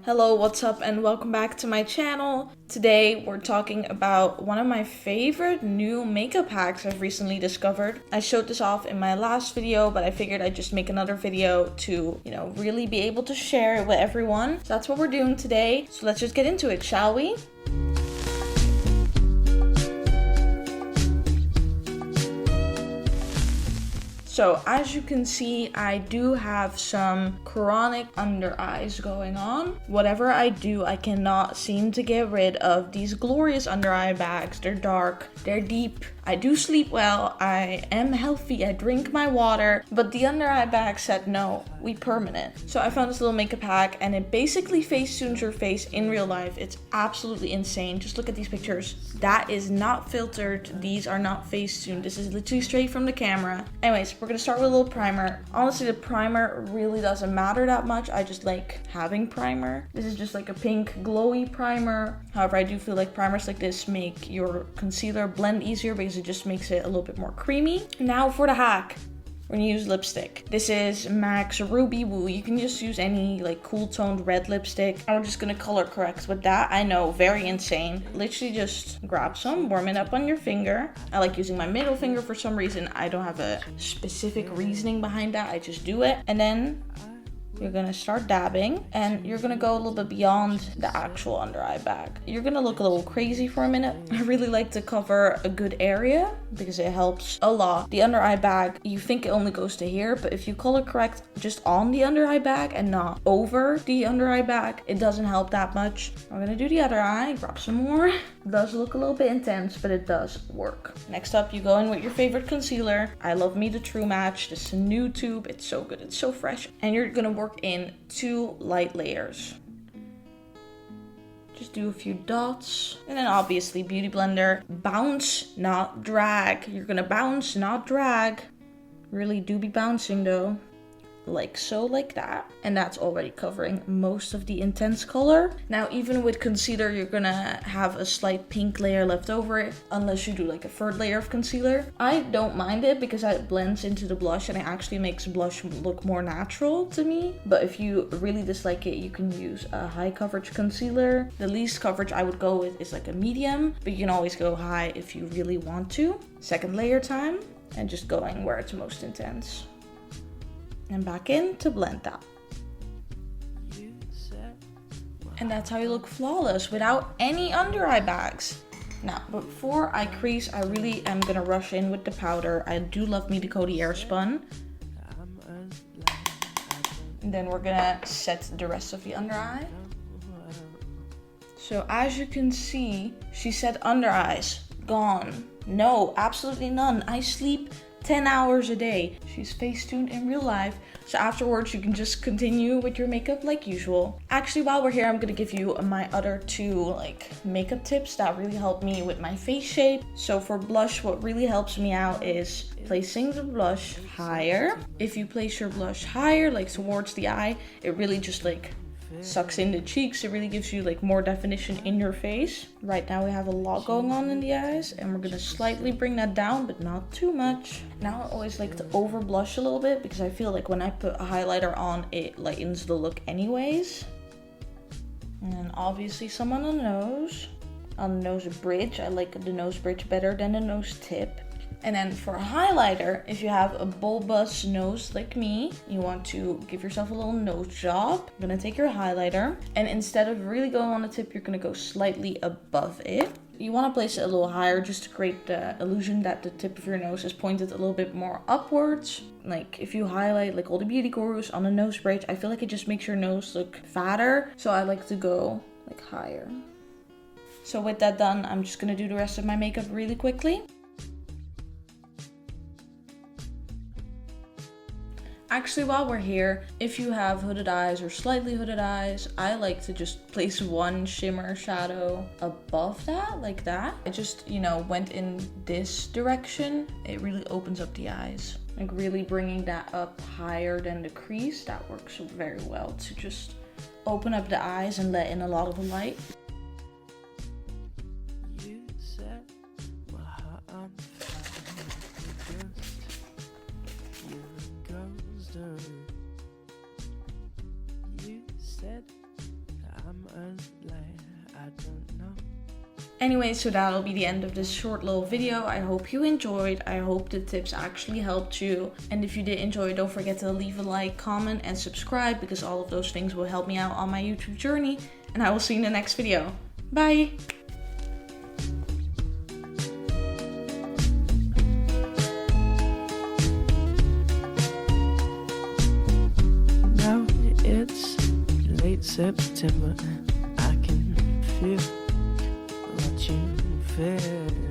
Hello, what's up, and welcome back to my channel. Today we're talking about one of my favorite new makeup hacks I've recently discovered. I showed this off in my last video, but I figured I'd just make another video to, really be able to share it with everyone. So that's what we're doing today. So let's just get into it, shall we? So as you can see, I do have some chronic under eyes going on. Whatever I do, I cannot seem to get rid of these glorious under eye bags. They're dark, they're deep. I do sleep well, I am healthy, I drink my water, but the under eye bag said no, we permanent. So I found this little makeup hack and it basically face tunes your face in real life. It's absolutely insane. Just look at these pictures. That is not filtered. These are not face tuned. This is literally straight from the camera. Anyways, we're gonna start with a little primer. Honestly, the primer really doesn't matter that much. I just like having primer. This is just like a pink glowy primer. However, I do feel like primers like this make your concealer blend easier because it just makes it a little bit more creamy. Now for the hack. We're gonna use lipstick. This is MAC's Ruby Woo. You can just use any like cool toned red lipstick. I'm just gonna color correct with that. I know, very insane. Literally just grab some, warm it up on your finger. I like using my middle finger for some reason. I don't have a specific reasoning behind that. I just do it. And then you're gonna start dabbing and you're gonna go a little bit beyond the actual under eye bag. You're gonna look a little crazy for a minute. I really like to cover a good area because it helps a lot. The under eye bag, you think it only goes to here, but if you color correct just on the under eye bag and not over the under eye bag, it doesn't help that much. I'm gonna do the other eye, grab some more. It does look a little bit intense, but it does work. Next up, you go in with your favorite concealer. I love me the True Match. This is a new tube. It's so good, it's so fresh. And you're gonna work in 2 light layers. Just do a few dots. And then obviously Beauty Blender. Bounce, not drag. You're gonna bounce, not drag. Really do be bouncing though. Like so, like that. And that's already covering most of the intense color. Now, even with concealer, you're gonna have a slight pink layer left over it, unless you do like a third layer of concealer. I don't mind it because it blends into the blush and it actually makes blush look more natural to me. But if you really dislike it, you can use a high coverage concealer. The least coverage I would go with is like a medium, but you can always go high if you really want to. Second layer time, and just going where it's most intense. And back in to blend that. And that's how you look flawless without any under eye bags. Now, before I crease, I really am gonna rush in with the powder. I do love me the Coty Airspun. And then we're gonna set the rest of the under eye. So as you can see, she said under eyes, gone. No, absolutely none. I sleep 10 hours a day. She's face-tuned in real life, so afterwards you can just continue with your makeup like usual. Actually, while we're here, I'm gonna give you my other 2 makeup tips that really help me with my face shape. So for blush, what really helps me out is placing the blush higher. If you place your blush higher, like towards the eye, it really just sucks in the cheeks. It really gives you more definition in your face. Right now we have a lot going on in the eyes and we're gonna slightly bring that down, but not too much. Now I always like to over blush a little bit because I feel like when I put a highlighter on, it lightens the look anyways. And then obviously some on the nose. On the nose bridge, I like the nose bridge better than the nose tip. And then for a highlighter, if you have a bulbous nose like me, you want to give yourself a little nose job. You're gonna take your highlighter and instead of really going on the tip, you're gonna go slightly above it. You wanna place it a little higher just to create the illusion that the tip of your nose is pointed a little bit more upwards. Like if you highlight all the beauty gurus on the nose bridge, I feel like it just makes your nose look fatter. So I like to go higher. So with that done, I'm just gonna do the rest of my makeup really quickly. Actually, while we're here, if you have hooded eyes or slightly hooded eyes, I like to just place one shimmer shadow above that, like that. It just, went in this direction. It really opens up the eyes. Really bringing that up higher than the crease. That works very well to just open up the eyes and let in a lot of the light. You said I don't know. Anyway, so that'll be the end of this short little video. I hope you enjoyed. I hope the tips actually helped you. And if you did enjoy, don't forget to leave a like, comment, and subscribe, because all of those things will help me out on my YouTube journey. And I will see you in the next video. Bye! Now it's late September, I can feel what you feel.